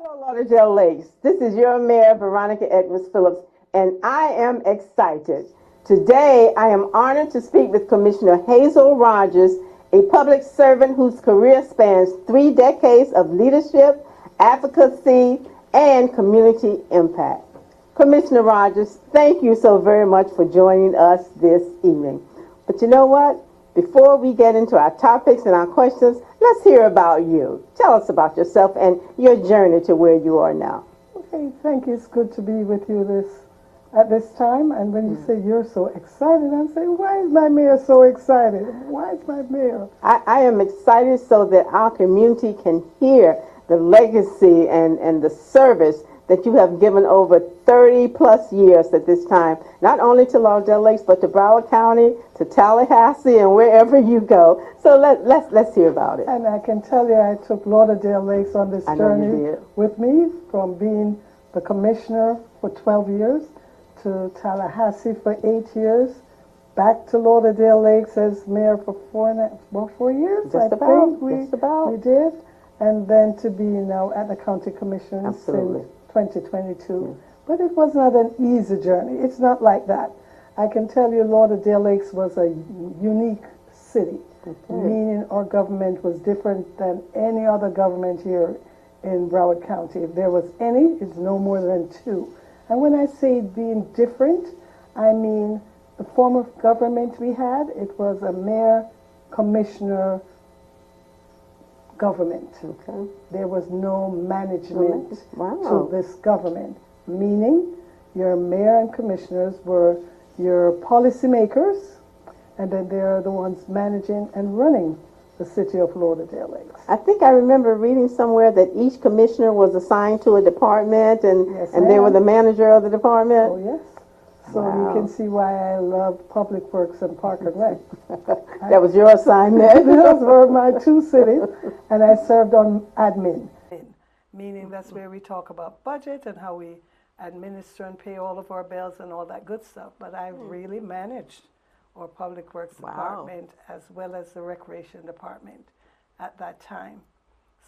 Hello, Lauderdale Lakes. This is your Mayor Veronica Edwards Phillips, and I am excited. Today, I am honored to speak with Commissioner Hazelle Rogers, a public servant whose career spans 3 decades of leadership, advocacy, and community impact. Commissioner Rogers, thank you so very much for joining us this evening. But you know what? Before we get into our topics and our questions, let's hear about you. Tell us about yourself and your journey to where you are now. Okay, thank you. It's good to be with you at this time. And when you say you're so excited, I'm saying, why is my mayor so excited? Why is my mayor? I am excited so that our community can hear the legacy and the service that you have given over 30 plus years at this time, not only to Lauderdale Lakes, but to Broward County, to Tallahassee, and wherever you go. So let's hear about it. And I can tell you, I took Lauderdale Lakes on this journey with me, from being the commissioner for 12 years to Tallahassee for 8 years, back to Lauderdale Lakes as mayor for 4 years. Just about. We did. And then to be now at the county commission Absolutely. since 2022. But it was not an easy journey. It's not like that. I can tell you Lauderdale Lakes was a unique city, meaning our government was different than any other government here in Broward County. If there was any, it's no more than two. And when I say being different, I mean the form of government we had, it was a mayor, commissioner, government. Okay. There was no management Wow. to this government, meaning your mayor and commissioners were your policymakers, and then they're the ones managing and running the city of Lauderdale Lakes. I think I remember reading somewhere that each commissioner was assigned to a department, and Yes, they were ma'am. the manager of the department. Oh, yes. So Wow. you can see why I love Public Works and Park and Rec. That was your assignment. Those were my two cities, and I served on admin. Meaning that's where we talk about budget and how we administer and pay all of our bills and all that good stuff. But I really managed our Public Works department as well as the Recreation department at that time.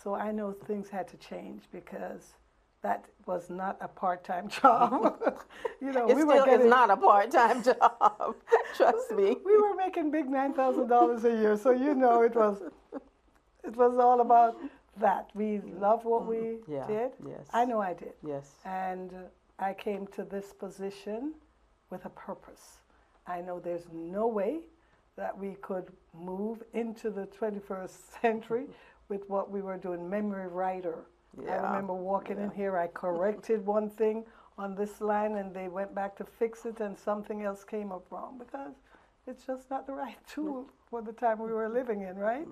So I know things had to change because that was not a part-time job. It still is not a part-time job. Trust me. We were making big $9,000 a year, so it was all about that. We loved what we did. Yes. I know I did. Yes. And I came to this position with a purpose. I know there's no way that we could move into the 21st century with what we were doing. Memory writer. I remember walking in here, I corrected one thing on this line, and they went back to fix it, and something else came up wrong because it's just not the right tool for the time we were living in, right?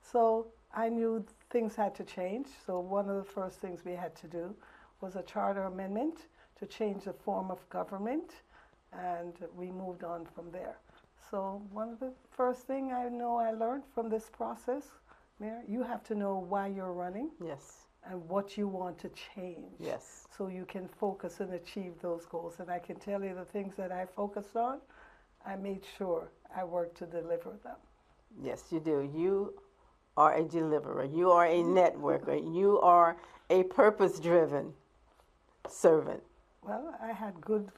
So I knew things had to change. So one of the first things we had to do was a charter amendment to change the form of government, and we moved on from there. So one of the first things I know I learned from this process, Mayor, you have to know why you're running. Yes. And what you want to change. Yes. So you can focus and achieve those goals. And I can tell you the things that I focused on, I made sure I worked to deliver them. Yes, you do. You are a deliverer. You are a networker. You are a purpose-driven servant. Well, I had good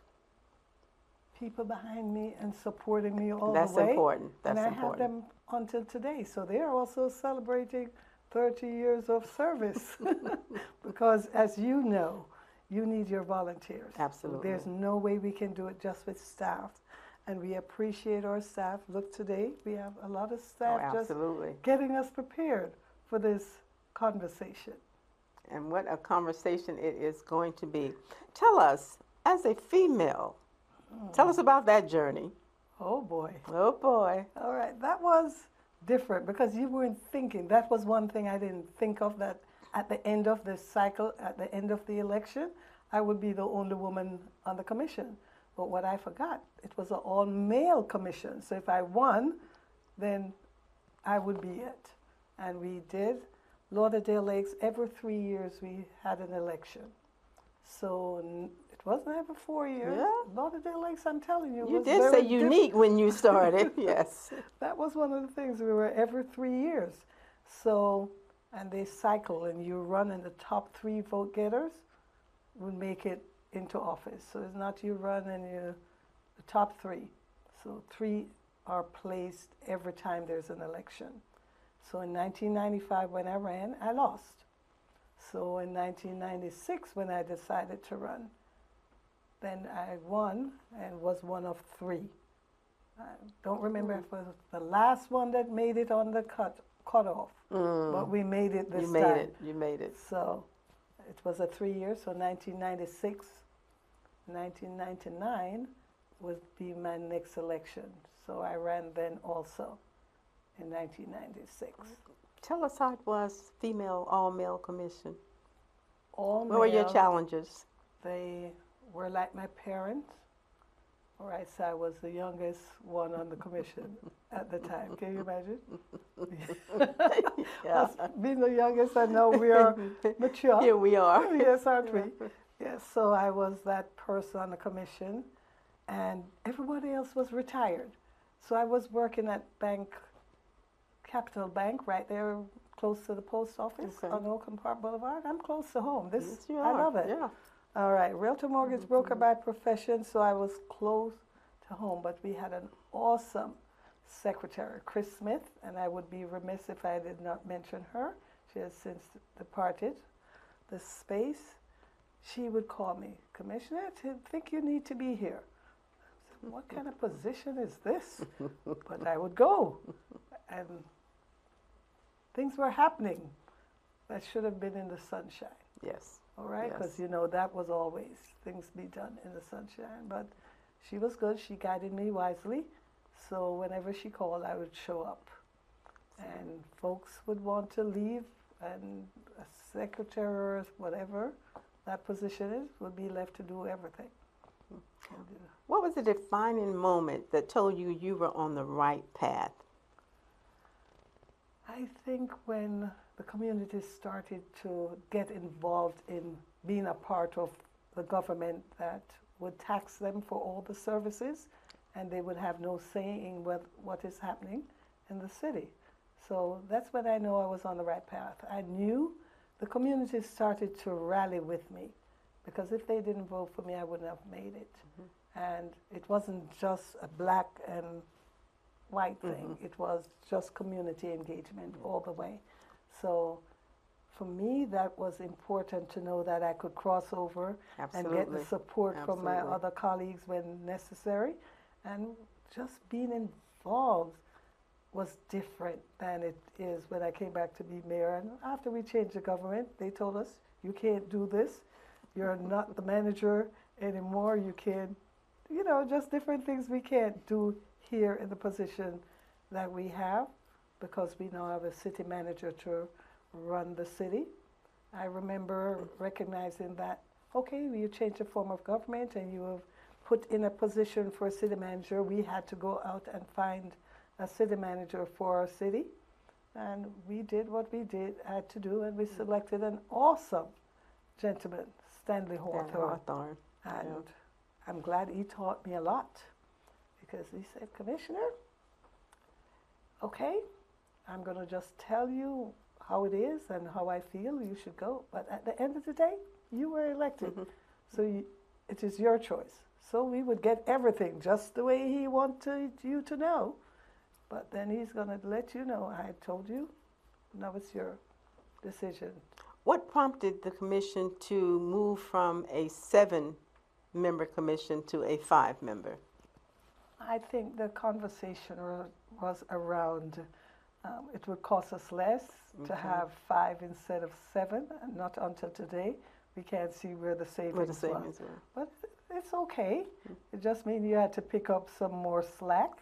people behind me and supporting me all That's the way. important. That's and I important. have them until today. So they are also celebrating 30 years of service. Because as you know, you need your volunteers. Absolutely. There's no way we can do it just with staff. And we appreciate our staff. Look, today we have a lot of staff just getting us prepared for this conversation. And what a conversation it is going to be. Tell us, as a female, tell us about that journey. Oh boy. Oh boy. All right, that was different because you weren't thinking. That was one thing I didn't think of, that at the end of this cycle, at the end of the election, I would be the only woman on the commission. But what I forgot, it was an all-male commission. So if I won, then I would be it. And we did. Lauderdale Lakes, every 3 years we had an election. So it wasn't every 4 years. Yeah. Lauderdale Lakes, I'm telling you, You was did very say unique when you started. Yes. That was one of the things. We were every 3 years. So and they cycle, and you run, and the top 3 vote getters will make it into office. So it's not you run and the top 3. So 3 are placed every time there's an election. So in 1995, when I ran, I lost. So in 1996, when I decided to run, then I won and was one of 3. I don't remember if it was the last one that made it on the cutoff, but we made it this time. You made it. So it was a 3 years, so 1996, 1999 would be my next election. So I ran then also in 1996. Tell us how it was, female, all-male commission. All What were your male, challenges? They were like my parents. All right, so I was the youngest one on the commission at the time. Can you imagine? Yeah. Us being the youngest, I know we are mature. Here we are. Yes, aren't we? Yes, so I was that person on the commission, and everybody else was retired. So I was working at Capital Bank, right there close to the post office on Oakland Park Boulevard. I'm close to home. Yes, you I are. love it. Yeah. All right, realtor mortgage broker by profession, so I was close to home, but we had an awesome secretary, Chris Smith, and I would be remiss if I did not mention her. She has since departed the space. She would call me, Commissioner, I think you need to be here. I said, what kind of position is this? But I would go, and things were happening that should have been in the sunshine. Yes. All right, Yes. because that was always things be done in the sunshine. But she was good. She guided me wisely. So whenever she called, I would show up. And folks would want to leave, and a secretary or whatever that position is would be left to do everything. What was the defining moment that told you you were on the right path? I think when the community started to get involved in being a part of the government that would tax them for all the services, and they would have no say in what is happening in the city. So that's when I know I was on the right path. I knew the community started to rally with me, because if they didn't vote for me, I wouldn't have made it. And it wasn't just a black and white thing. It was just community engagement all the way. So for me, that was important to know that I could cross over and get the support from my other colleagues when necessary. And just being involved was different than it is when I came back to be mayor. And after we changed the government, they told us, you can't do this. You're not the manager anymore. You can't, just different things we can't do here in the position that we have, because we now have a city manager to run the city. I remember recognizing that, okay, you change the form of government and you have put in a position for a city manager. We had to go out and find a city manager for our city. And we did what we had to do, and we selected an awesome gentleman, Stanley Hawthorne. And I'm glad he taught me a lot, because he said, Commissioner, okay, I'm going to just tell you how it is and how I feel you should go. But at the end of the day, you were elected. So it is your choice. So we would get everything just the way he wanted you to know. But then he's going to let you know, I told you, now it's your decision. What prompted the commission to move from a 7-member commission to a 5-member? I think the conversation was around it would cost us less to have 5 instead of 7, and not until today. We can't see where the savings was. But it's okay. It just means you had to pick up some more slack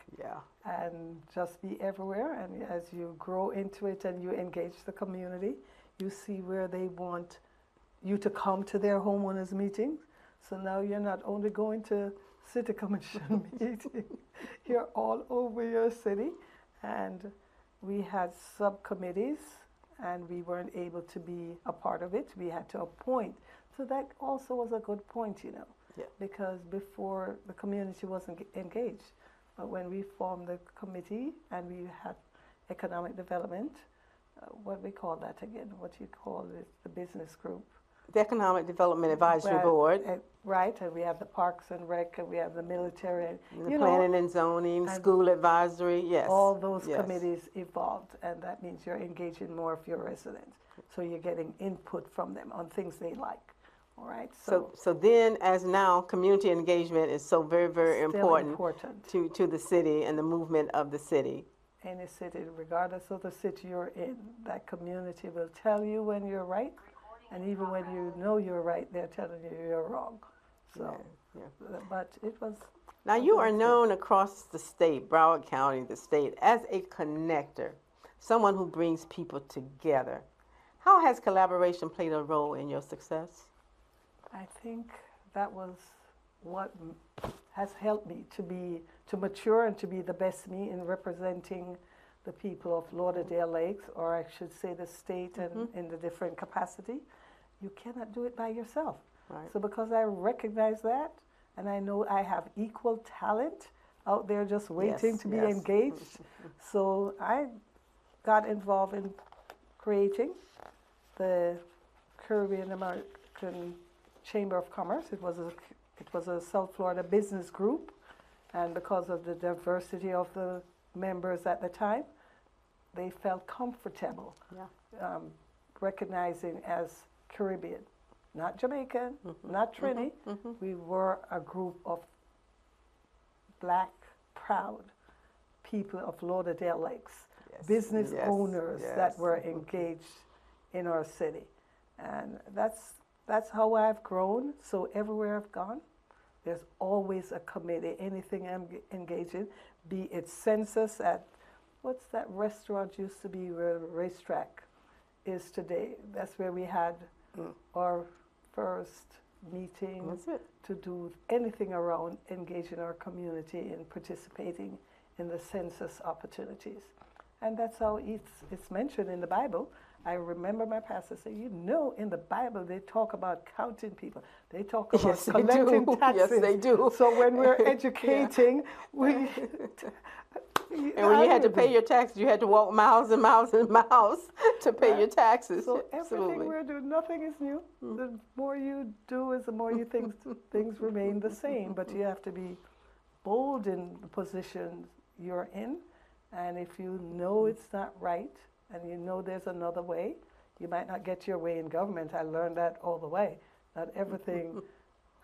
and just be everywhere. And as you grow into it and you engage the community, you see where they want you to come to their homeowners meetings. So now you're not only going to city commission meeting, you're all over your city. And we had subcommittees, and we weren't able to be a part of it. We had to appoint. So that also was a good point, because before the community wasn't engaged. But when we formed the committee and we had economic development, what we call that again? What you call it? The business group. The Economic Development Advisory Right, Board. Right, and we have the Parks and Rec, and we have the military, and, The Planning and Zoning, School Advisory, yes. all those yes. committees evolved, and that means you're engaging more of your residents. So you're getting input from them on things they like. All right. So then, as now, community engagement is so very, very important to the city and the movement of the city. Any city, regardless of the city you're in, that community will tell you when you're right, and even when you know you're right, they're telling you you're wrong. So, but it was. Now you are known across the state, Broward County, the state, as a connector, someone who brings people together. How has collaboration played a role in your success? I think that was what has helped me to mature and to be the best me in representing the people of Lauderdale Lakes, or I should say the state, and in the different capacity. You cannot do it by yourself. Right. So because I recognize that, and I know I have equal talent out there just waiting to be engaged, so I got involved in creating the Caribbean American Chamber of Commerce. It was a South Florida business group, and because of the diversity of the members at the time, they felt comfortable recognizing as Caribbean, not Jamaican, not Trini. We were a group of Black, proud people of Lauderdale Lakes, business owners that were engaged in our city, and that's how I've grown. So everywhere I've gone, there's always a committee, anything I'm engaged in, be it census at, what's that restaurant used to be where the racetrack is today? That's where we had our first meeting to do anything around engaging our community and participating in the census opportunities. And that's how it's mentioned in the Bible. I remember my pastor saying, you know, in the Bible they talk about counting people. They talk about collecting taxes. Yes, they do. So when we're educating, and when you had to pay your taxes, you had to walk miles and miles and miles to pay your taxes. So everything we're doing, nothing is new. The more you do is the more you think things remain the same. But you have to be bold in the position you're in. And if you know it's not right, and you know there's another way, you might not get your way in government. I learned that all the way. Not everything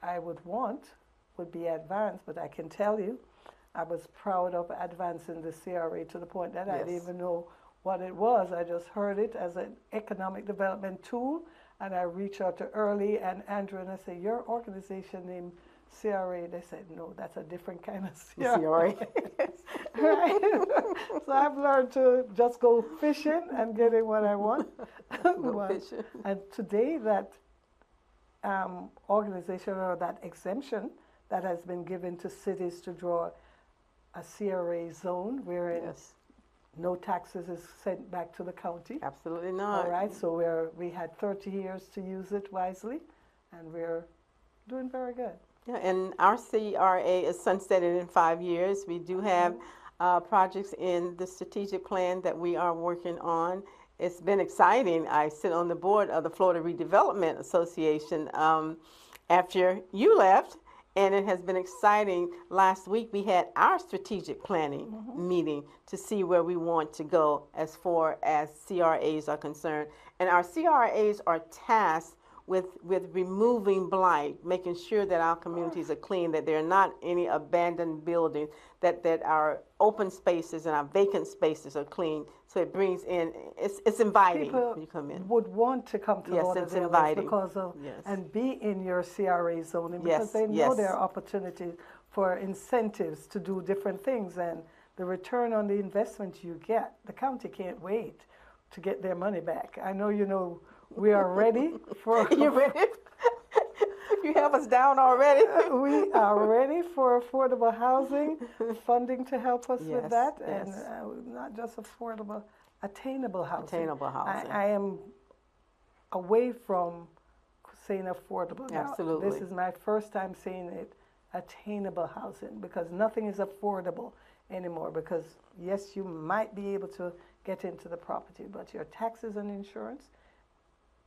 I would want would be advanced, but I can tell you, I was proud of advancing the CRA to the point that I didn't even know what it was. I just heard it as an economic development tool, and I reached out to Early and Andrew, and I said, your organization named CRA. They said, no, that's a different kind of CRA. Right? So I've learned to just go fishing and getting what I want. And today that organization, or that exemption that has been given to cities to draw a CRA zone wherein no taxes is sent back to the county. Absolutely not. All right, so we had 30 years to use it wisely, and we're doing very good. Yeah, and our CRA is sunsetting in 5 years. We do have projects in the strategic plan that we are working on. It's been exciting. I sit on the board of the Florida Redevelopment Association after you left, and it has been exciting. Last week we had our strategic planning meeting to see where we want to go as far as CRAs are concerned. And our CRAs are tasked with removing blight, making sure that our communities are clean, that there are not any abandoned buildings, that our open spaces and our vacant spaces are clean. So it brings in, it's inviting people when you come in. Would want to come to Lauderdale because of, and be in your CRA zoning, because they know there are opportunities for incentives to do different things, and the return on the investment you get, the county can't wait to get their money back. I know you know we are ready for... You ready? You have us down already. We are ready for affordable housing, funding to help us with that, and not just affordable, attainable housing. Attainable housing. I am away from saying affordable now. Absolutely. This is my first time saying it, attainable housing, because nothing is affordable anymore, because yes, you might be able to get into the property. But your taxes and insurance,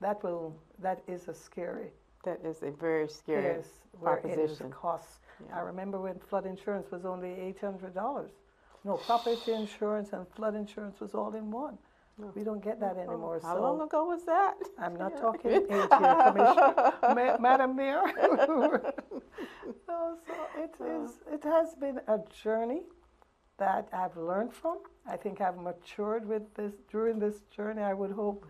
that is a scary. That is a very scary Yes, where it is proposition. costs. Yeah. I remember when flood insurance was only $800. No, property insurance and flood insurance was all in one. We don't get that anymore. How so long ago was that? I'm not talking age here, Commissioner. Madam Mayor. No, so it has been a journey that I've learned from. I think I've matured with this during this journey. I would hope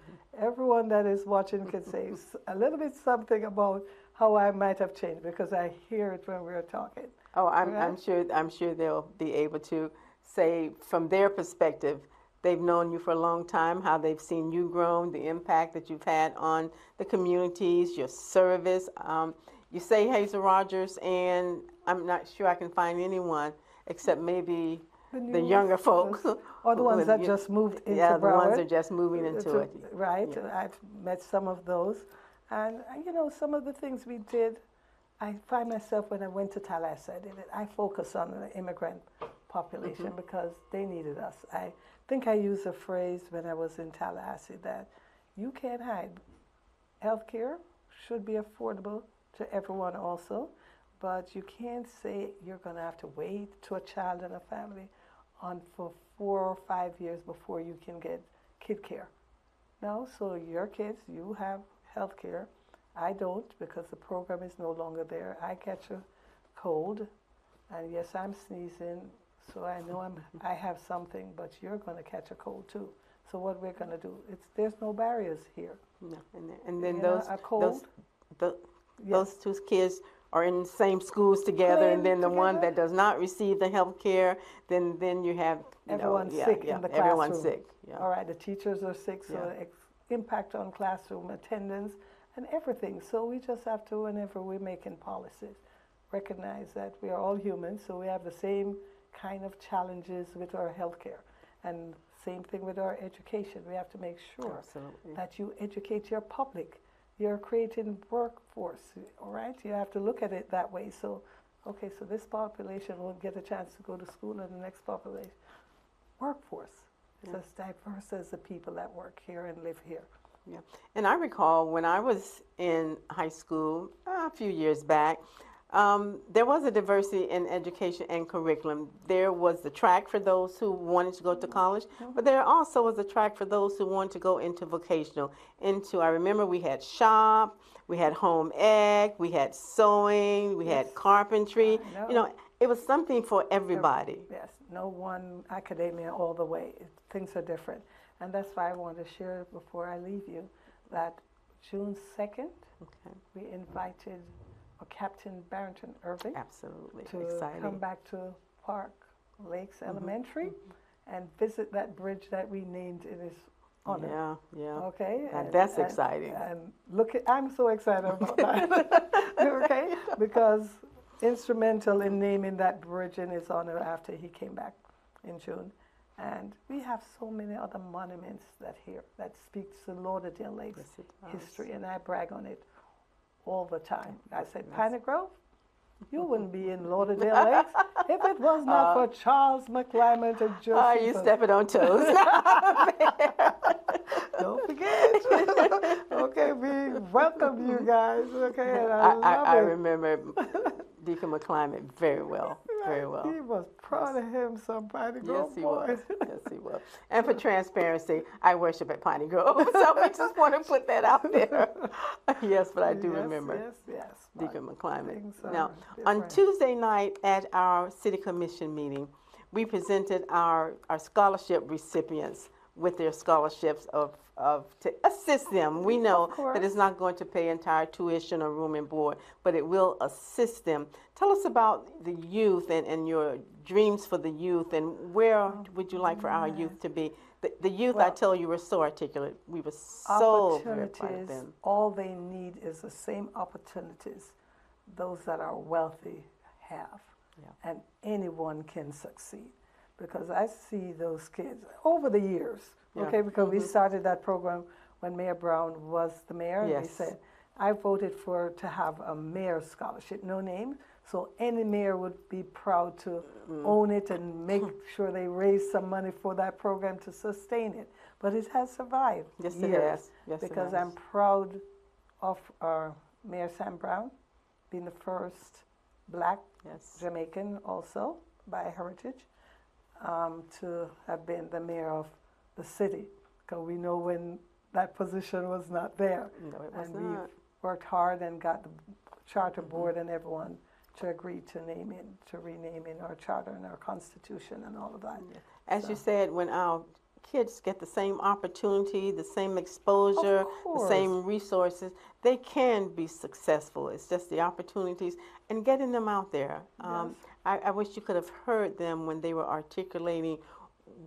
everyone that is watching could say a little bit something about how I might have changed, because I hear it when we're talking. Oh, I'm sure they'll be able to say from their perspective. They've known you for a long time, how they've seen you grow, the impact that you've had on the communities, your service. You say Hazel Rogers, and I'm not sure I can find anyone except maybe the younger folks. Or the ones that just moved into Broward. Yeah, the ones that are just moving into it. Right, Yeah. I've met some of those. And, some of the things we did, I find myself when I went to Tallahassee, I focused on the immigrant population because they needed us. I think I used a phrase when I was in Tallahassee that you can't hide. Healthcare should be affordable to everyone also, but you can't say you're going to have to wait to a child and a family for 4 or 5 years before you can get kid care. No, so your kids, you have health care. I don't, because the program is no longer there. I catch a cold, and yes, I'm sneezing, so I know I have something, but you're going to catch a cold too. So what we're going to do, there's no barriers here. No, and then Yes. those two kids are in the same schools together, and then the one Together. that does not receive the health care, then you have Everyone's sick in the classroom. Everyone's sick. Yeah. All right, the teachers are sick, so impact on classroom attendance and everything. So we just have to, whenever we're making policies, recognize that we are all humans, so we have the same kind of challenges with our healthcare. And same thing with our education. We have to make sure Absolutely. that you educate your public. You're creating workforce, all right? You have to look at it that way. So, okay, so this population won't get a chance to go to school, and the next population. Workforce is as diverse as the people that work here and live here. Yeah, and I recall when I was in high school a few years back, there was a diversity in education and curriculum. There was the track for those who wanted to go to college, but there also was a track for those who wanted to go into vocational. I remember we had shop, we had home ec, we had sewing, we had carpentry. It was something for everybody. Yes, no one academia all the way. Things are different. And that's why I want to share before I leave you that June 2nd, we invited Captain Barrington Irving Absolutely. to Exciting. come back to Park Lakes Elementary and visit that bridge that we named in his honor. Yeah. Okay. And that's exciting. And I'm so excited about that. Okay, because instrumental in naming that bridge in his honor after he came back in June. And we have so many other monuments that speaks to Lauderdale Lakes history, and I brag on it all the time. I said, Piney Grove, you wouldn't be in Lauderdale Lakes if it was not for Charles McClymonds and Josephus. Oh, you stepping on toes. Don't forget. Okay, we welcome you guys. Okay, and I remember Deacon McClymonds very well. Very well. He was proud of him, some Piney Grove Yes, he boy. was. Yes, he was. And for transparency, I worship at Piney Grove, so we just want to put that out there. Yes, but I do remember Yes. Deacon McClymonds. Things are Now, on different. Tuesday night at our City Commission meeting, we presented our scholarship recipients with their scholarships to assist them. We know that it's not going to pay entire tuition or room and board, but it will assist them. Tell us about the youth and your dreams for the youth, and where would you like for our youth to be? The youth, I tell you, were so articulate. We were so very proud of them. All they need is the same opportunities those that are wealthy have. And anyone can succeed. Because I see those kids over the years, okay, because we started that program when Mayor Brown was the mayor, and we said, I voted to have a mayor scholarship, no name, so any mayor would be proud to own it and make sure they raise some money for that program to sustain it. But it has survived Yes, years. it has. Yes, it because has. I'm proud of our Mayor Sam Brown being the first black Yes. Jamaican also by heritage to have been the mayor of the city. Because we know when that position was not there. No, it was And we've not. worked hard and got the charter board and everyone to agree to rename in our charter and our constitution and all of that. As you said, when our kids get the same opportunity, the same exposure, Of the course. same resources, they can be successful. It's just the opportunities and getting them out there. Yes. I wish you could have heard them when they were articulating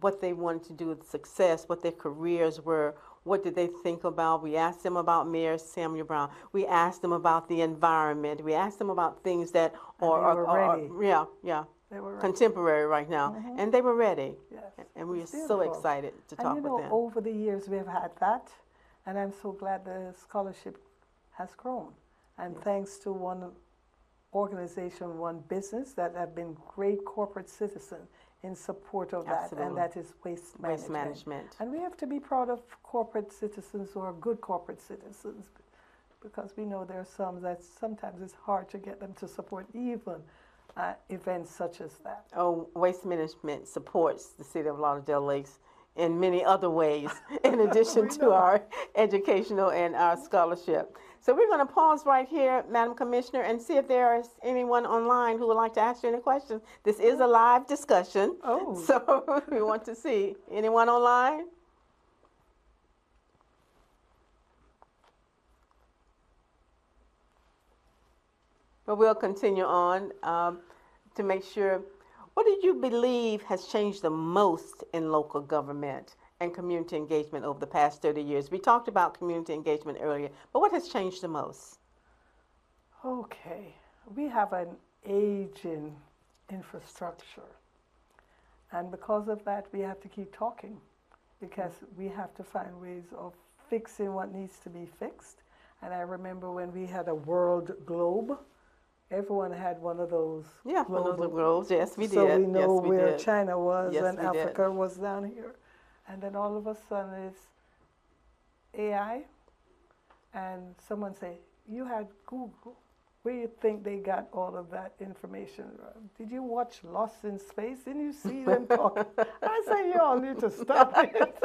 what they wanted to do with success, what their careers were, what did they think about. We asked them about Mayor Samuel Brown. We asked them about the environment. We asked them about things that were ready. They were ready. contemporary right now. And they were ready. Yes. And we are It's so beautiful. excited to talk And with them. over the years we have had that, and I'm so glad the scholarship has grown. And thanks to one organization, one business that have been great corporate citizens in support of that, Absolutely. and that is waste management. Waste management. And we have to be proud of corporate citizens who are good corporate citizens, because we know there are some that sometimes it's hard to get them to support even events such as that. Oh, Waste Management supports the City of Lauderdale Lakes in many other ways, in addition to our educational and our scholarship. So we're going to pause right here, Madam Commissioner, and see if there is anyone online who would like to ask you any questions. This is a live discussion, so we want to see anyone online. But we'll continue on to make sure. What do you believe has changed the most in local government and community engagement over the past 30 years? We talked about community engagement earlier, but what has changed the most? Okay, we have an aging infrastructure, and because of that, we have to keep talking, because we have to find ways of fixing what needs to be fixed. And I remember when we had a world globe, everyone had one of those. Yeah, one of the globes. Yes, we did. So we know yes, we where did. China was Yes, and we Africa was down here. And then all of a sudden it's AI, and someone say, you had Google. Where do you think they got all of that information from? Did you watch Lost in Space? Didn't you see them talking? I say, you all need to stop it.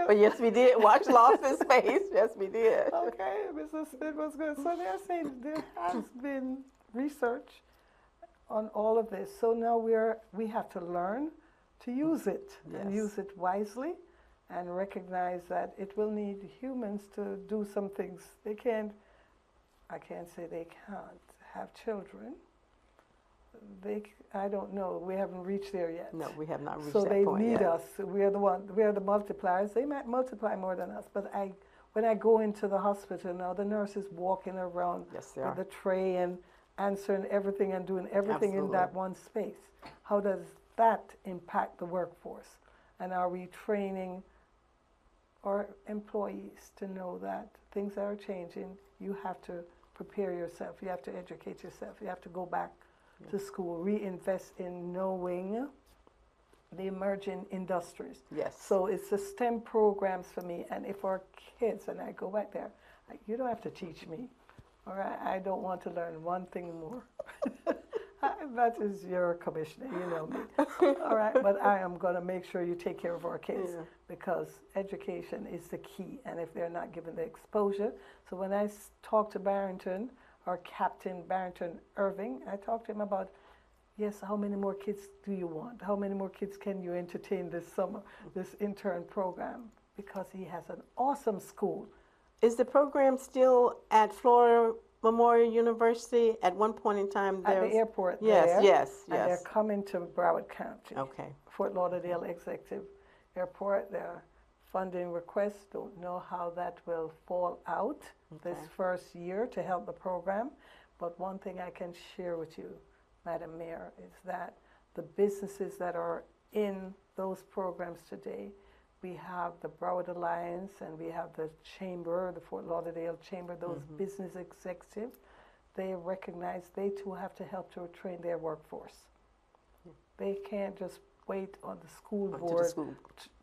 But yes, we did watch Lost in Space. Yes, we did. Okay, it was good. So they're saying there has been research on all of this. So now we have to learn to use it and use it wisely, and recognize that it will need humans to do some things. I can't say they can't have children. I don't know. We haven't reached there yet. No, we have not reached so that they point need yet. us. We are the multipliers. They might multiply more than us, but when I go into the hospital now, the nurses walking around Yes, they with are. the tray and answering everything and doing everything in that one space. How does that impact the workforce? And are we training our employees to know that things are changing? You have to prepare yourself. You have to educate yourself. You have to go back to school, reinvest in knowing the emerging industries. Yes. So it's the STEM programs for me. And if our kids, and I go back there, you don't have to teach me. All right, I don't want to learn one thing more. That is your commissioner, you know me. All right, but I am going to make sure you take care of our kids, because education is the key. And if they're not given the exposure, so when I talked to Barrington, or Captain Barrington Irving, I talked to him about, yes, how many more kids do you want? How many more kids can you entertain this summer, this intern program? Because he has an awesome school. Is the program still at Florida Memorial University? At one point in time, At the airport Yes, there. yes, And they're yes. coming to Broward County. Okay. Fort Lauderdale Executive Airport. Their funding requests, don't know how that will fall out this first year to help the program. But one thing I can share with you, Madam Mayor, is that the businesses that are in those programs today, we have the Broward Alliance, and we have the Chamber, the Fort Lauderdale Chamber, those business executives. They recognize they too have to help to train their workforce. They can't just wait on the school board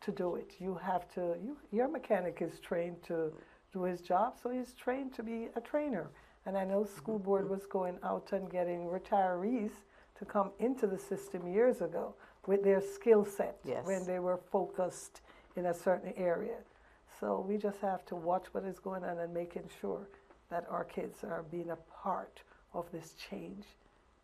to do it. You have to, your mechanic is trained to do his job, so he's trained to be a trainer. And I know school board was going out and getting retirees to come into the system years ago with their skill set when they were focused in a certain area. So we just have to watch what is going on and making sure that our kids are being a part of this change,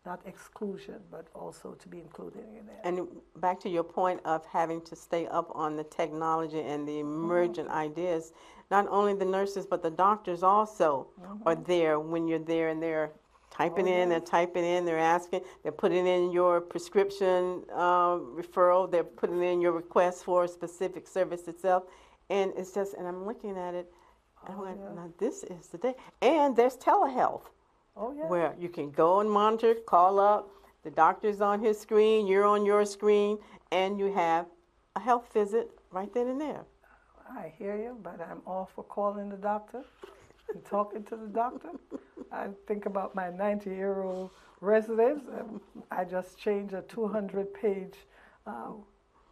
not exclusion, but also to be included in it. And back to your point of having to stay up on the technology and the emergent ideas, not only the nurses, but the doctors also are there when you're there, and they're typing they're typing in, they're asking, they're putting in your prescription referral, they're putting in your request for a specific service itself. And it's just, and I'm looking at it, and I went, now this is the day. And there's telehealth. Where you can go and monitor, call up, the doctor's on his screen, you're on your screen, and you have a health visit right then and there. I hear you, but I'm all for calling the doctor and talking to the doctor. I think about my 90-year-old residents. I just changed a 200-page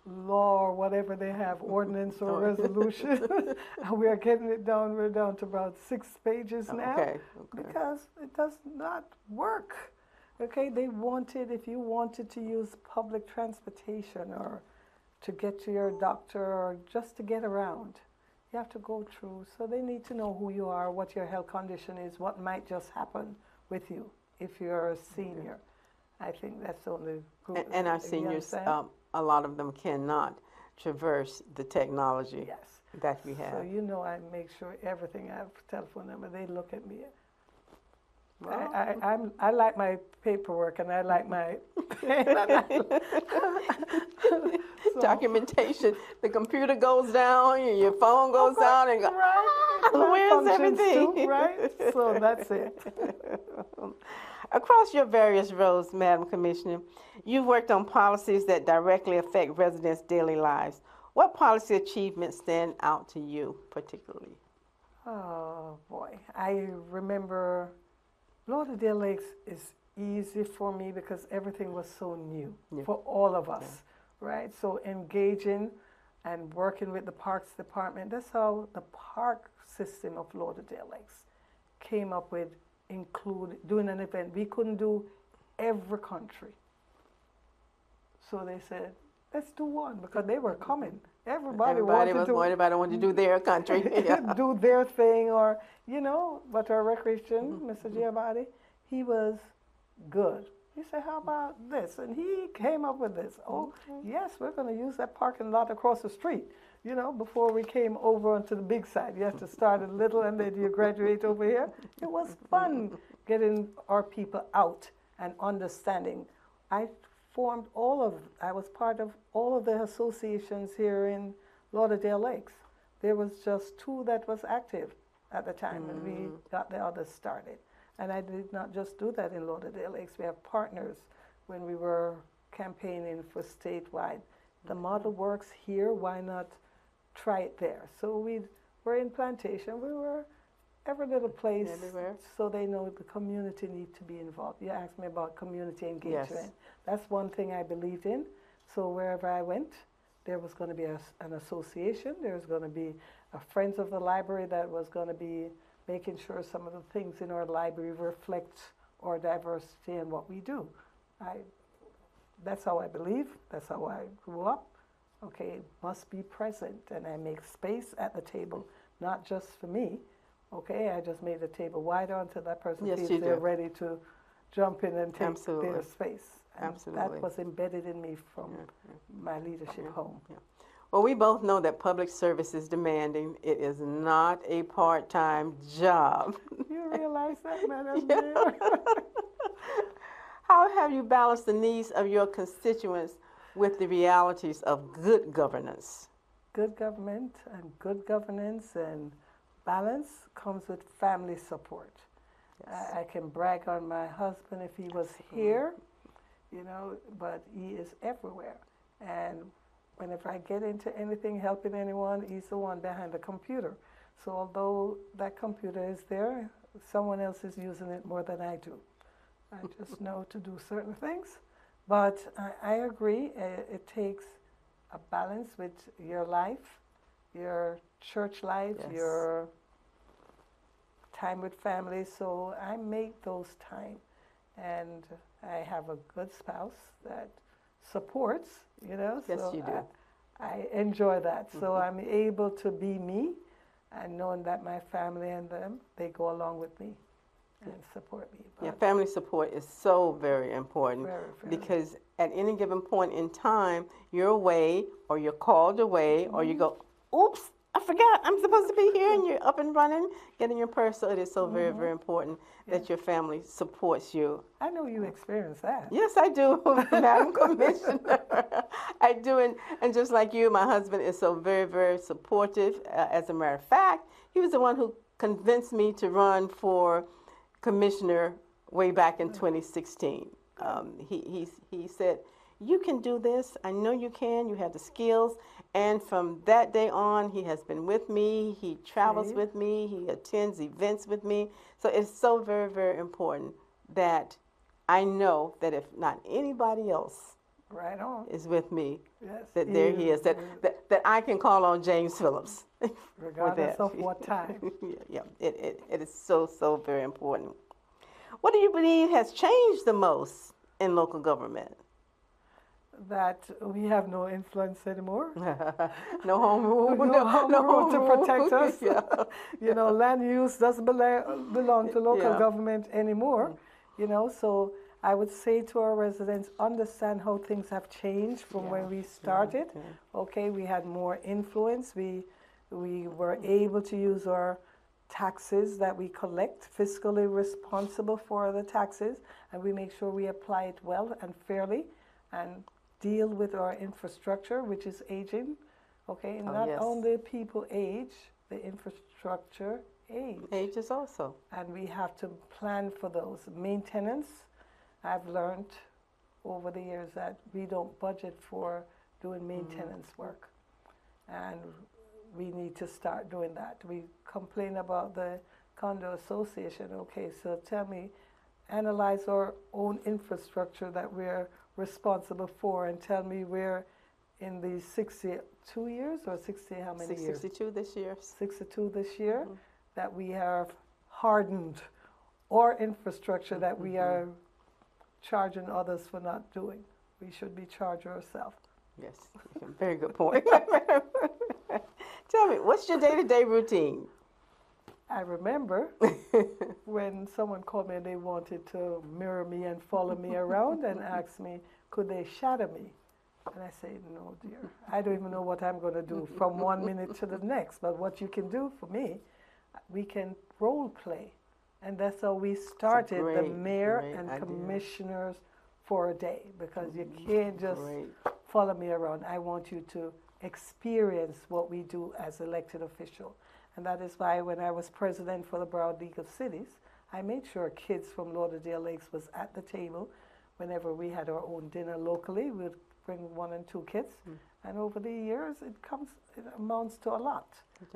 law or whatever they have, ordinance or resolution. We are getting it down. We're down to about 6 pages now because it does not work. Okay, they wanted, if you wanted to use public transportation or to get to your doctor or just to get around, you have to go through. So they need to know who you are, what your health condition is, what might just happen with you if you're a senior. I think that's the only group. And our seniors, a lot of them cannot traverse the technology that we have. So you know, I make sure everything, I have a telephone number, they look at me. I like my paperwork, and I like my documentation. The computer goes down, your phone goes down, and where's everything? Too, right? So that's it. Across your various roles, Madam Commissioner, you've worked on policies that directly affect residents' daily lives. What policy achievements stand out to you particularly? Oh, boy. I remember Lauderdale Lakes is easy for me because everything was so new for all of us, right? So engaging and working with the Parks Department, that's how the park system of Lauderdale Lakes came up with doing an event. We couldn't do every country. So they said, let's do one, because they were coming. Everybody wanted to do their country. do their thing, or, you know, but our recreation, Mr. Giabatti, he was good. He said, how about this? And he came up with this. Oh, yes, we're going to use that parking lot across the street. You know, before we came over onto the big side, you have to start a little and then you graduate over here. It was fun getting our people out and understanding. I was part of all of the associations here in Lauderdale Lakes. There was just 2 that was active at the time, and we got the others started. And I did not just do that in Lauderdale Lakes. We have partners when we were campaigning for statewide. The model works here, why not try it there? So we were in Plantation. We were every little place, so they know the community need to be involved. You asked me about community engagement. Yes. That's one thing I believed in. So wherever I went, there was going to be an association. There was going to be a Friends of the Library that was going to be making sure some of the things in our library reflect our diversity and what we do. That's how I believe. That's how I grew up. Okay, it must be present, and I make space at the table, not just for me. Okay, I just made the table wider until that person feels they're ready to jump in and take their space. And that was embedded in me from my leadership home. Well, we both know that public service is demanding. It is not a part-time job. You realize that, Madam Mayor? How have you balanced the needs of your constituents with the realities of good governance? Good government and good governance and balance comes with family support. Yes. I can brag on my husband if he was here, you know, but he is everywhere. And whenever I get into anything, helping anyone, he's the one behind the computer. So although that computer is there, someone else is using it more than I do. I just know to do certain things. But I agree, it takes a balance with your life, your church life, Yes. your time with family. So I make those time. And I have a good spouse that supports, you know. Yes, so you do. I enjoy that. So I'm able to be me and knowing that my family and them, they go along with me and support me. Yeah, But family support is so very important very, very. because at any given point in time, you're away or you're called away or you go, oops, I forgot, I'm supposed to be here, and you're up and running, getting your purse. So it is so very, very important that your family supports you. I know you experienced that. Yes, I do, Madam Commissioner. I do, and just like you, my husband is so very, very supportive. As a matter of fact, he was the one who convinced me to run for commissioner way back in 2016. He said, you can do this. I know you can. You have the skills. And from that day on, he has been with me. He travels See? with me. He attends events with me. So it's so very, very important that I know that if not anybody else Right on. is with me, Yes. that there he is, that I can call on James Phillips. Regardless that. of what time. Yeah, it is so, so very important. What do you believe has changed the most in local government? That we have no influence anymore. No home rule. No home rule to protect us. Yeah. You know, land use doesn't belong to local Yeah. government anymore. You know, so I would say to our residents, understand how things have changed from when we started. Okay, we had more influence. We were able to use our taxes that we collect, fiscally responsible for the taxes, and we make sure we apply it well and fairly, and deal with our infrastructure, which is aging. Okay, and not yes. only people age, the infrastructure age. Ages also. And we have to plan for those. Maintenance, I've learned over the years that we don't budget for doing maintenance work. And we need to start doing that. We complain about the condo association. Okay, so tell me, analyze our own infrastructure that we're responsible for and tell me we're in the 62 years or 60, how many years? 62 this year. 62 this year, that we have hardened our infrastructure that we are charging others for not doing. We should be charged ourselves. Yes, very good point. Tell me, what's your day-to-day routine? I remember when someone called me and they wanted to mirror me and follow me around and asked me, could they shadow me? And I said, no, dear. I don't even know what I'm going to do from 1 minute to the next. But what you can do for me, we can role play. And that's how we started the mayor and idea. commissioners for a day. Because you can't just follow me around. I want you to experience what we do as elected officials. And that is why when I was president for the Broward League of Cities, I made sure kids from Lauderdale Lakes was at the table. Whenever we had our own dinner locally, we would bring 1 and 2 kids. And over the years, it amounts to a lot.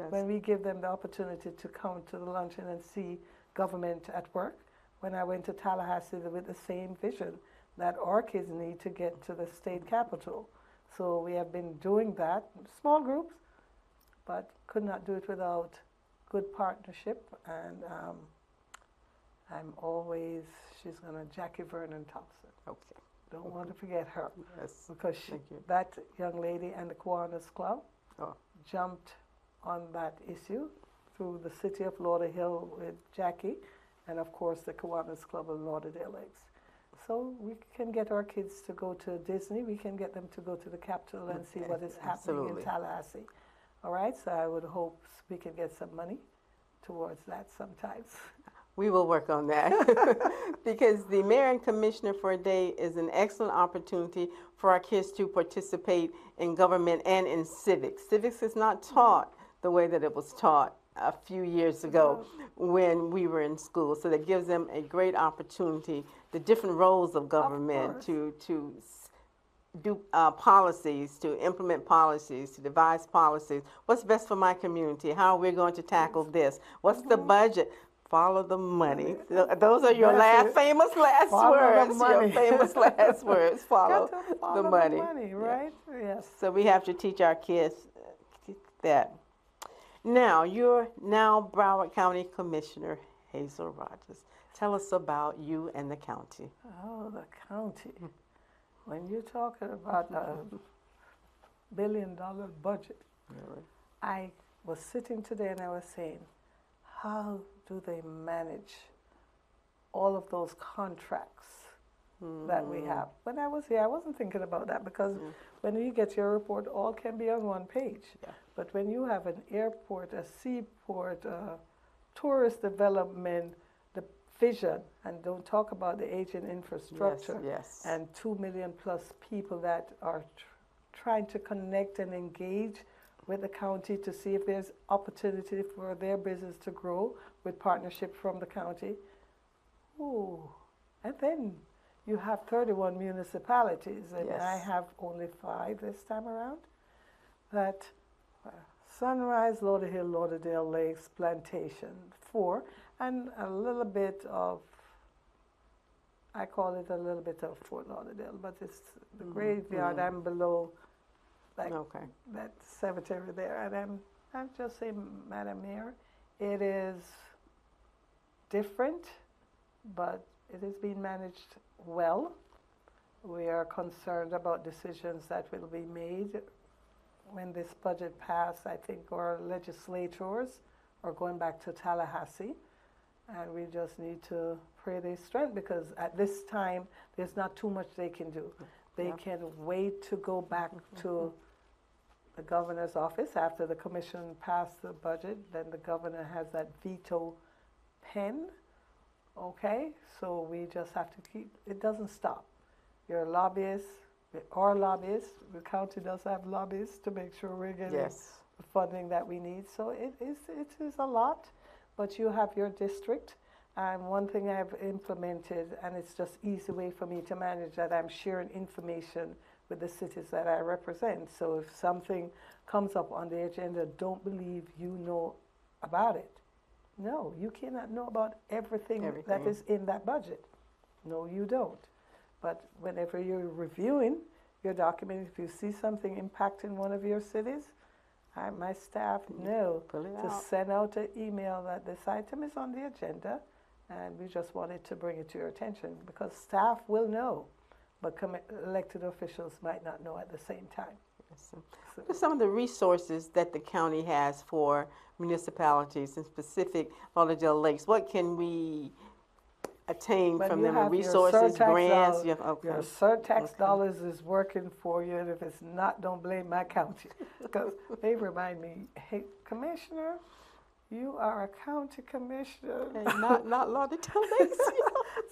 When we give them the opportunity to come to the luncheon and see government at work. When I went to Tallahassee with the same vision that our kids need to get to the state capitol. So we have been doing that, small groups, but could not do it without good partnership. And I'm always, she's going to, Jackie Vernon Thompson. Okay. Don't want to forget her. Yes. Because that young lady and the Kiwanis Club jumped on that issue through the city of Lauderdale with Jackie, and of course the Kiwanis Club of Lauderdale Lakes. So we can get our kids to go to Disney. We can get them to go to the Capitol and see what is happening in Tallahassee. All right, so I would hope we can get some money towards that sometimes. We will work on that because the mayor and commissioner for a day is an excellent opportunity for our kids to participate in government and in civics. Civics is not taught the way that it was taught a few years ago when we were in school. So that gives them a great opportunity, the different roles of government, to do policies, to implement policies, to devise policies. What's best for my community? How are we going to tackle this? What's the budget? Follow the money. Those are your famous last Follow the words. money. Your famous last words. Follow, Got to follow the money. Right? Yes. So we have to teach our kids that. Now, you're now Broward County Commissioner Hazelle Rogers. Tell us about you and the county. Oh, the county. When you're talking about a billion-dollar budget, Really? I was sitting today and I was saying, how do they manage all of those contracts that we have? When I was here, I wasn't thinking about that because when you get your report, all can be on one page. Yeah. But when you have an airport, a seaport, tourist development, the vision, and don't talk about the aging infrastructure, Yes. and 2 million plus people that are trying to connect and engage with the county to see if there's opportunity for their business to grow with partnership from the county. Ooh. And then you have 31 municipalities, and Yes. I have only 5 this time around. That Sunrise, Lauderdale Lakes, Plantation, 4, and a little bit of, I call it a little bit of Fort Lauderdale, but it's the graveyard. I'm below that cemetery there, and I'm just saying, Madam Mayor, it is different, but it is being managed well. We are concerned about decisions that will be made when this budget passed. I think our legislators are going back to Tallahassee, and we just need to pray their strength because at this time, there's not too much they can do. They can wait to go back to the governor's office after the commission passed the budget. Then the governor has that veto pen, okay? So we just have to keep, it doesn't stop. You're a lobbyist, our lobbyists, the county does have lobbyists to make sure we're getting the funding that we need. So it is a lot, but you have your district. And one thing I've implemented, and it's just easy way for me to manage that, I'm sharing information with the cities that I represent. So if something comes up on the agenda, don't believe you know about it. No, you cannot know about everything that is in that budget. No, you don't. But whenever you're reviewing your document, if you see something impacting one of your cities, my staff know to send out an email that this item is on the agenda, and we just wanted to bring it to your attention because staff will know, but elected officials might not know at the same time. What are some of the resources that the county has for municipalities, in specific Lauderdale Lakes? What can we attain from them? Resources, grants? Your surtax dollars is working for you, and if it's not, don't blame my county. Because they remind me, hey, Commissioner, you are a county commissioner. And not Lauderdale Lakes.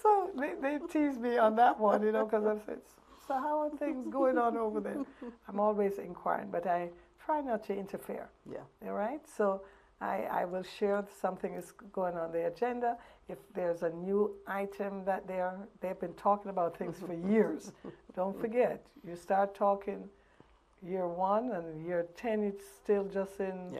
So they tease me on that one, because I said, so how are things going on over there? I'm always inquiring, but I try not to interfere. Yeah. All right? So I will share if something is going on the agenda. If there's a new item that they've been talking about things for years, don't forget, you start talking year 1 and year 10, it's still just in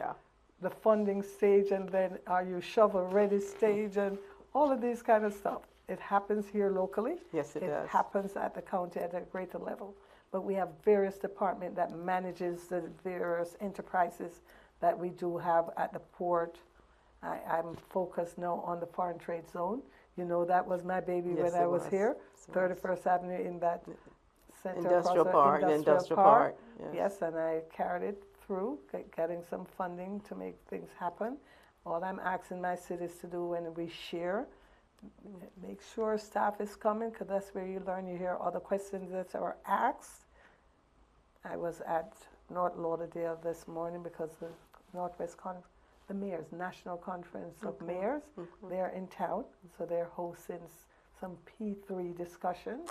the funding stage, and then are you shovel ready stage and all of these kind of stuff. It happens here locally. Yes, it does. It happens at the county at a greater level. But we have various departments that manages the various enterprises that we do have at the port. I'm focused now on the foreign trade zone. That was my baby when I was here. 31st Avenue in that center. Industrial Park. Yes, and I carried it through, getting some funding to make things happen. All I'm asking my cities to do when we share, make sure staff is coming, because that's where you learn. You hear other questions that are asked. I was at North Lauderdale this morning because the the mayors, National Conference of Mayors, they're in town, so they're hosting some P3 discussions.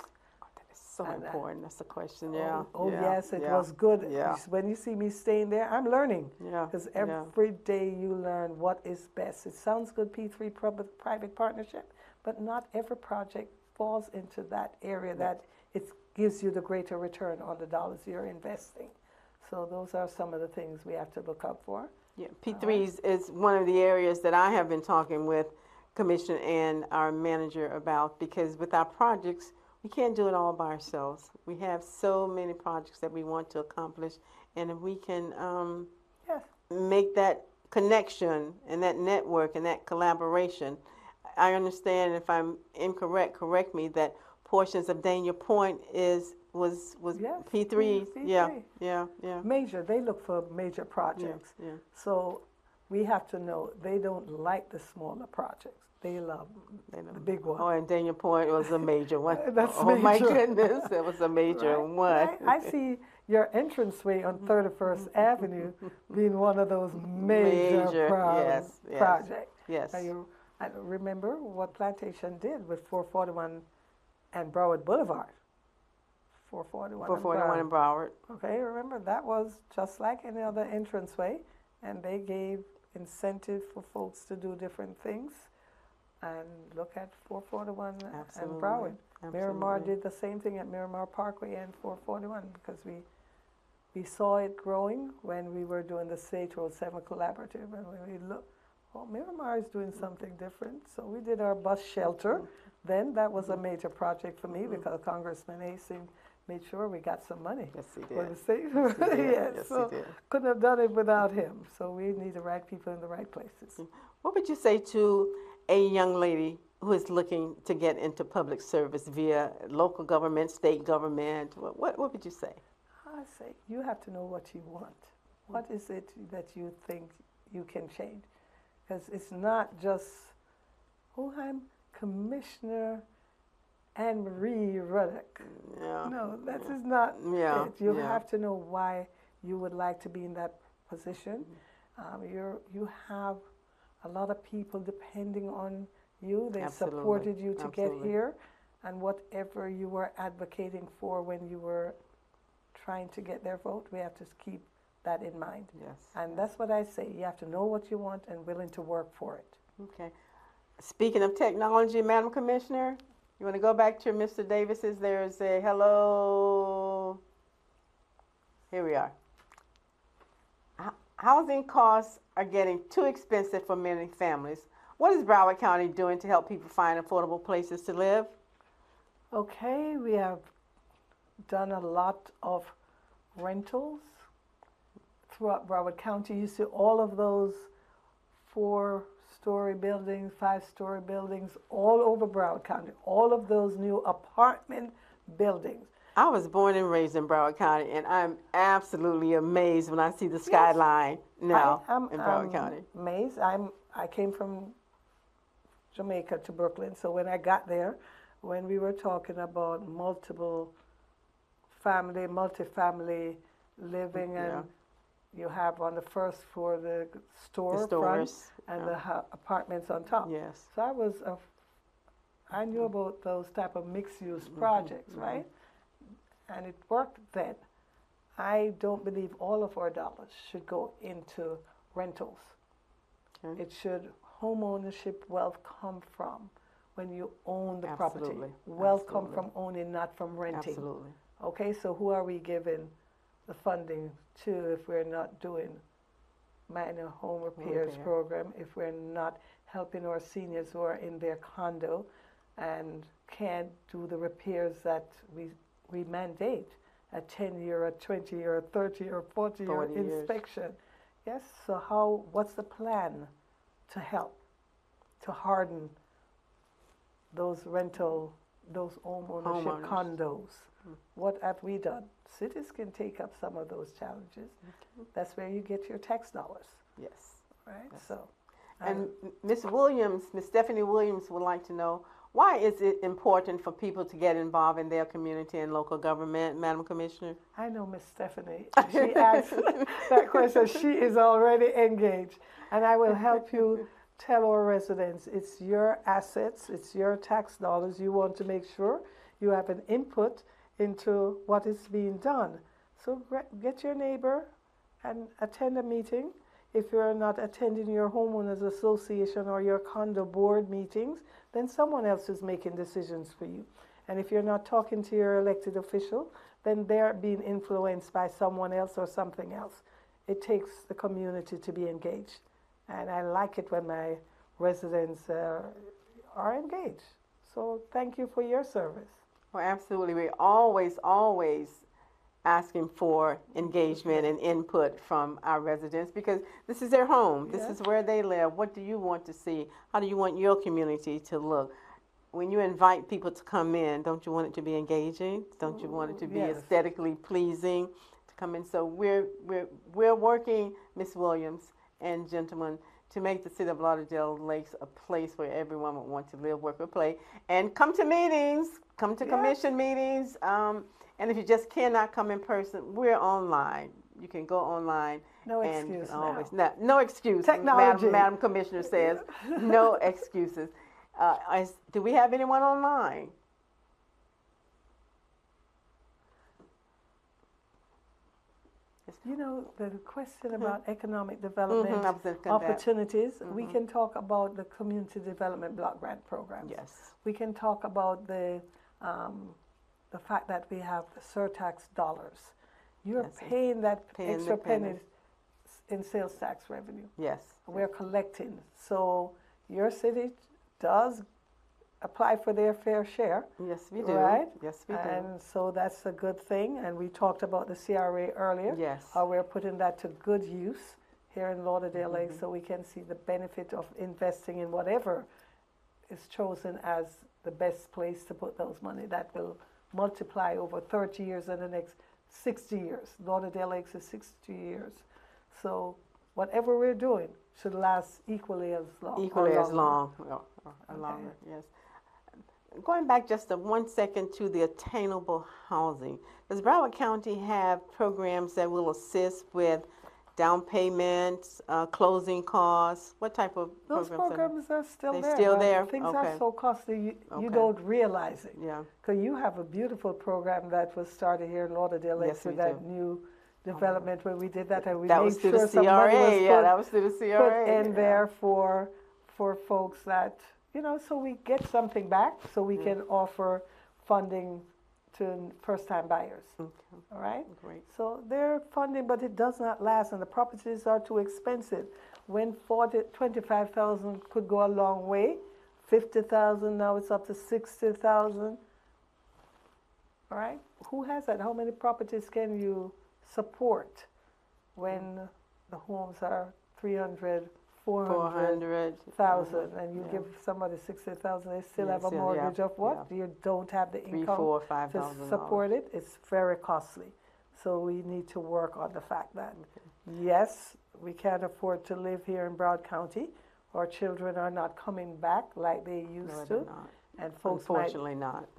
So important. That's the question. Yes, it was good. When you see me staying there, I'm learning. Because every day you learn what is best. It sounds good, P3 public-private partnership, but not every project falls into that area that it gives you the greater return on the dollars you're investing. So those are some of the things we have to look up for. Yeah, P3s is one of the areas that I have been talking with Commissioner and our manager about, because with our projects, we can't do it all by ourselves. We have so many projects that we want to accomplish, and if we can Yes. make that connection and that network and that collaboration. I understand, if I'm incorrect, correct me, that portions of Daniel Point was Yes, P3. P3. Yeah. Major, they look for major projects. Yeah. So we have to know they don't like the smaller projects. They love the big one. Oh, and Daniel Point was a major one. That's Oh my major. goodness, that was a major Right, one. right. I see your entranceway on 31st Avenue being one of those major projects. Yes. Now I remember what Plantation did with 441 and Broward Boulevard. 441 in Broward. Okay, remember that was just like any other entranceway, and they gave incentive for folks to do different things. And look at 441 and Broward. Miramar did the same thing at Miramar Parkway and 441, because we saw it growing when we were doing the State Road 7 Collaborative, and when we looked, well, Miramar is doing something different. So we did our bus shelter. Then that was a major project for me, because Congressman Hastings made sure we got some money. Yes, he For did. the state. Yes, So he did. couldn't have done it without him. So we need the right people in the right places. What would you say to a young lady who is looking to get into public service via local government, state government? What would you say? I say you have to know what you want. What is it that you think you can change? Because it's not just, oh, I'm Commissioner Anne Marie Ruddock. Yeah. No, that is not Yeah, it. You yeah. have to know why you would like to be in that position. You have a lot of people depending on you. They Absolutely. supported you to Absolutely. get here, and whatever you were advocating for when you were trying to get their vote, we have to keep that in mind. Yes. And that's what I say. You have to know what you want and willing to work for it. Okay. Speaking of technology, Madam Commissioner, you want to go back to Mr. Davis's? There's a hello. Here we are. Housing costs are getting too expensive for many families. What is Broward County doing to help people find affordable places to live? Okay, we have done a lot of rentals throughout Broward County. You see all of those 4-story buildings, 5-story buildings all over Broward County. All of those new apartment buildings. I was born and raised in Broward County, and I'm absolutely amazed when I see the skyline now in Broward County. Amazed. I came from Jamaica to Brooklyn, so when I got there, when we were talking about multifamily living, and you have on the first floor the store front and the apartments on top. Yes. So I knew about those type of mixed-use projects, right? And it worked then. I don't believe all of our dollars should go into rentals. Okay. It should, home ownership wealth come from when you own the property. Absolutely. Wealth come Absolutely. from owning, not from renting. Absolutely. Okay, so who are we giving the funding to if we're not doing minor home repairs program, if we're not helping our seniors who are in their condo and can't do the repairs that we mandate, a 10-year, a 20-year, a 30-year, 40-year inspection. Yes, so what's the plan to help, to harden those those home ownership condos? What have we done? Cities can take up some of those challenges. That's where you get your tax dollars. Yes. Right? So. And Ms. Williams, Ms. Stephanie Williams would like to know, why is it important for people to get involved in their community and local government, Madam Commissioner? I know Miss Stephanie. She asked that question. She is already engaged. And I will help you tell our residents, it's your assets, it's your tax dollars. You want to make sure you have an input into what is being done. So get your neighbor and attend a meeting. if you're not attending your homeowners association or your condo board meetings, then someone else is making decisions for you. And if you're not talking to your elected official, then they're being influenced by someone else or something else. It takes the community to be engaged. And I like it when my residents are engaged. So thank you for your service. Well, absolutely. We're always asking for engagement and input from our residents because this is their home. This is where they live. What do you want to see? How do you want your community to look? When you invite people to come in, don't you want it to be engaging? Don't you want it to be aesthetically pleasing to come in? So we're working, Ms. Williams and gentlemen, to make the city of Lauderdale Lakes a place where everyone would want to live, work, or play. And come to meetings, come to commission meetings. And if you just cannot come in person, we're online. You can go online. No excuse no excuse. Technology. Madam Commissioner says, no excuses. Do we have anyone online? You know, the question about economic development opportunities, we can talk about the community development block grant programs. Yes. We can talk about the fact that we have the surtax dollars. You're paying that extra penny in sales tax revenue. Yes. We're collecting. So your city does apply for their fair share. Yes, we do. Right? Yes, we do. And so that's a good thing. And we talked about the CRA earlier. Yes. How we're putting that to good use here in Lauderdale Lake so we can see the benefit of investing in whatever is chosen as the best place to put those money that will multiply over 30 years and the next 60 years. Lauderdale Lakes is 60 years. So whatever we're doing should last equally as long. Equally as long. Or longer, yes. Going back just 1 second to the attainable housing. Does Broward County have programs that will assist with down payments, closing costs? What type of Those programs are still there. They're still there? Things are so costly, you don't realize it. Yeah. Because you have a beautiful program that was started here in Lauderdale Lakes with that new development where we did that, and we made sure some money was put in there for folks that, you know, so we get something back so we can offer funding to first-time buyers. Okay. All right? Great. So they're funding, but it does not last, and the properties are too expensive. When 25,000 could go a long way, 50,000, now it's up to 60,000. All right? Who has that? How many properties can you support when the homes are 300, 400,000, and you give somebody 60,000, they still have a mortgage of what? You don't have the income to support it. It's very costly. So we need to work on the fact that, yes, we can't afford to live here in Broward County. Our children are not coming back like they used to. And folks might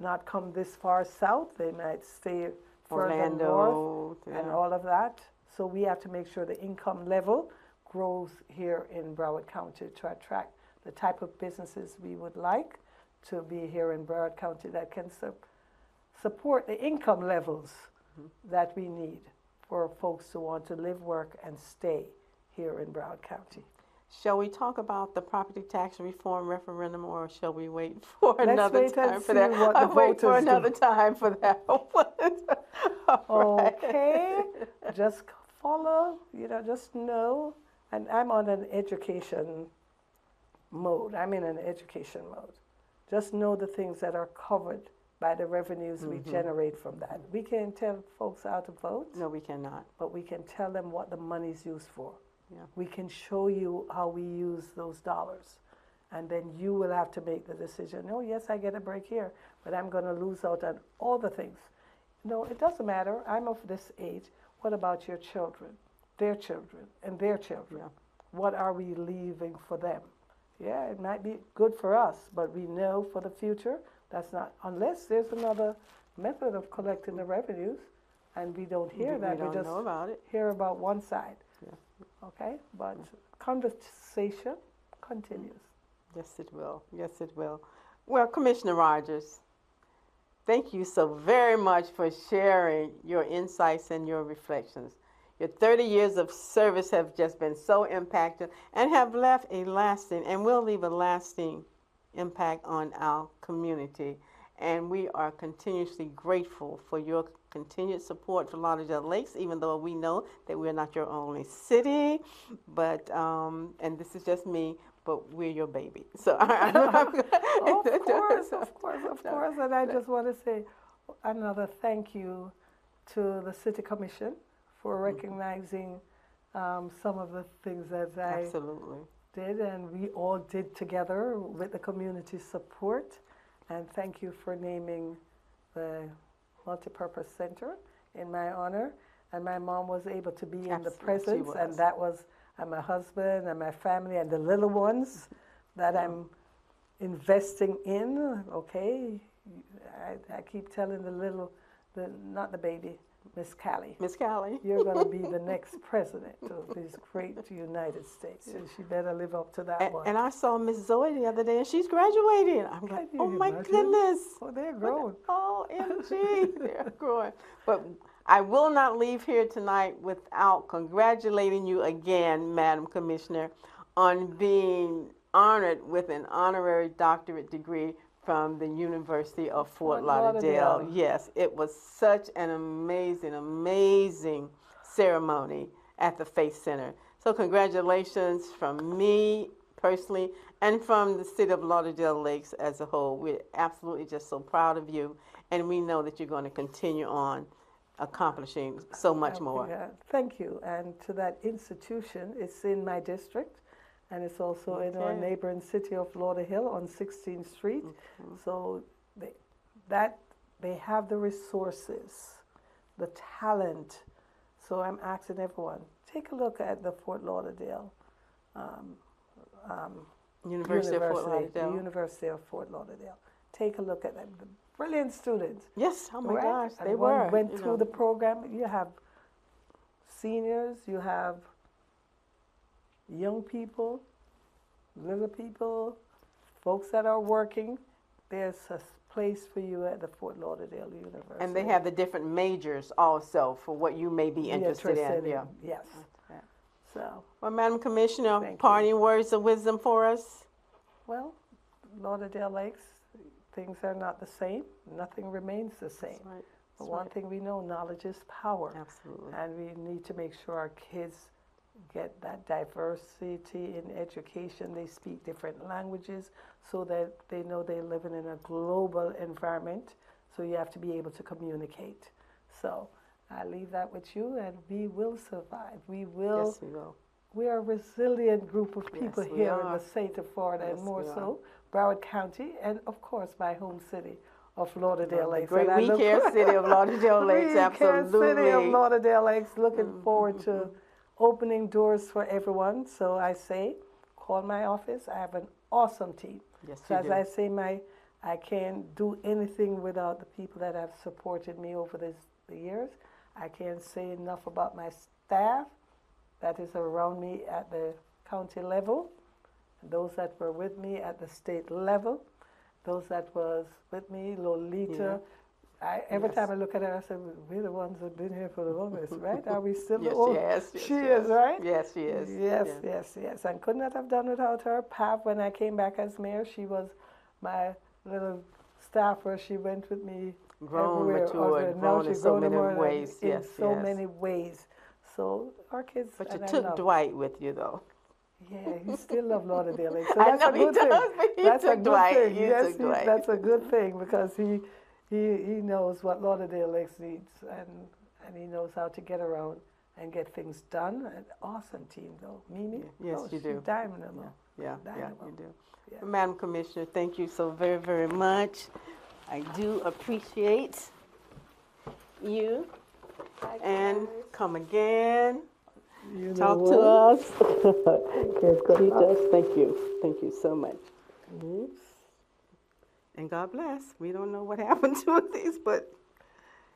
not come this far south. They might stay further north and all of that. So we have to make sure the income level grows here in Broward County to attract the type of businesses we would like to be here in Broward County that can support the income levels that we need for folks who want to live, work, and stay here in Broward County. Shall we talk about the property tax reform referendum, or shall we wait for another time for that? I'll wait for another time for that one. Okay, just follow, just know. And I'm on an education mode. I'm in an education mode. Just know the things that are covered by the revenues we generate from that. We can't tell folks how to vote. No, we cannot. But we can tell them what the money's used for. Yeah. We can show you how we use those dollars. And then you will have to make the decision. Oh, yes, I get a break here, but I'm going to lose out on all the things. No, it doesn't matter. I'm of this age. What about your children? Their children and their children. Yeah. What are we leaving for them? Yeah, it might be good for us, but we know for the future that's not, unless there's another method of collecting the revenues, and we don't hear that. We just know about it. Hear about one side. Yeah. Okay, but conversation continues. Yes, it will. Yes, it will. Well, Commissioner Rogers, thank you so very much for sharing your insights and your reflections. Your 30 years of service have just been so impactful and have left a lasting, and will leave a lasting impact on our community. And we are continuously grateful for your continued support for Lauderdale Lakes, even though we know that we're not your only city. But, and this is just me, but we're your baby. So, Of course, of course, of course. And I just want to say another thank you to the City Commission for recognizing some of the things that I absolutely did, and we all did together with the community support. And thank you for naming the multipurpose center in my honor. And my mom was able to be in the presence, and that was, and my husband and my family and the little ones that I'm investing in. Okay, I keep telling not the baby, Miss Callie. Miss Callie. You're going to be the next president of this great United States. And she better live up to that one. And I saw Miss Zoe the other day, and she's graduating. I'm like, oh my goodness. Oh, they're growing. OMG, they're growing. But I will not leave here tonight without congratulating you again, Madam Commissioner, on being honored with an honorary doctorate degree from the University of Fort Lauderdale. Yes, it was such an amazing, amazing ceremony at the Faith Center. So congratulations from me personally and from the city of Lauderdale Lakes as a whole. We're absolutely just so proud of you, and we know that you're going to continue on accomplishing so much more. Thank you. And to that institution, it's in my district. And it's also in our neighboring city of Lauderdale on 16th Street. So they have the resources, the talent. So I'm asking everyone, take a look at the Fort Lauderdale University of Fort Lauderdale. The University of Fort Lauderdale. Take a look at them. The brilliant students. Yes, oh my gosh, they went through the program. You have seniors, you have young people, little people, folks that are working. There's a place for you at the Fort Lauderdale University. And they have the different majors also for what you may be interested in. Yeah. Yes. So. Well, Madam Commissioner, parting words of wisdom for us? Well, Lauderdale Lakes, things are not the same. Nothing remains the same. That's right. But one thing we know, knowledge is power. Absolutely. And we need to make sure our kids get that diversity in education. They speak different languages so that they know they're living in a global environment. So you have to be able to communicate. So I leave that with you, and we will survive. We will. Yes, we will. We are a resilient group of people here in the state of Florida, and more so Broward County, and of course my home city of Lauderdale Lakes. Great We Care city of Lauderdale Lakes, absolutely. We Care city of Lauderdale Lakes. Looking forward to opening doors for everyone. So I say, call my office. I have an awesome team. Yes, so as I say, I can't do anything without the people that have supported me over the years. I can't say enough about my staff that is around me at the county level, those that were with me at the state level, those that was with me, Lolita. Every time I look at her, I say, we're the ones that have been here for the longest, right? Are we still the old? She is, right? Yes, she is. Yes. And could not have done without her. Pav, when I came back as mayor, she was my little staffer. She went with me everywhere. Matured, grown in so many ways. In so many ways. So our kids. But you took Dwight with you, though. Yeah, he still loves Lauderdale Lakes. So that's a good thing. That's a good thing. Yes, that's a good thing because he knows what Lauderdale Lakes needs, and he knows how to get around and get things done. An awesome team, though. Mimi? Yes, you do. Dynamo. Yeah, you do. Yeah. Madam Commissioner, thank you so very, very much. I do appreciate you. And come again. Talk to us. He does. Thank you. Thank you so much. And God bless. We don't know what happened to these, but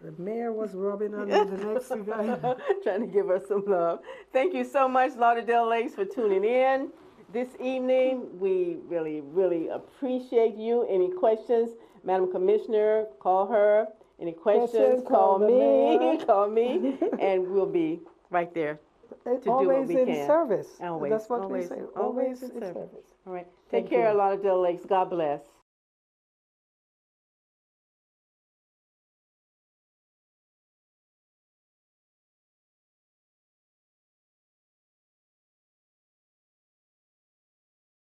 the mayor was rubbing under the next guy. Trying to give her some love. Thank you so much, Lauderdale Lakes, for tuning in this evening. We really, really appreciate you. Any questions, Madam Commissioner, call her. Any questions, call me, and we'll be right there. It- do what always we in can. service. Always, That's what always, we say. always Always in in service. service. All right. Thank Take care you. of Lauderdale Lakes. God bless.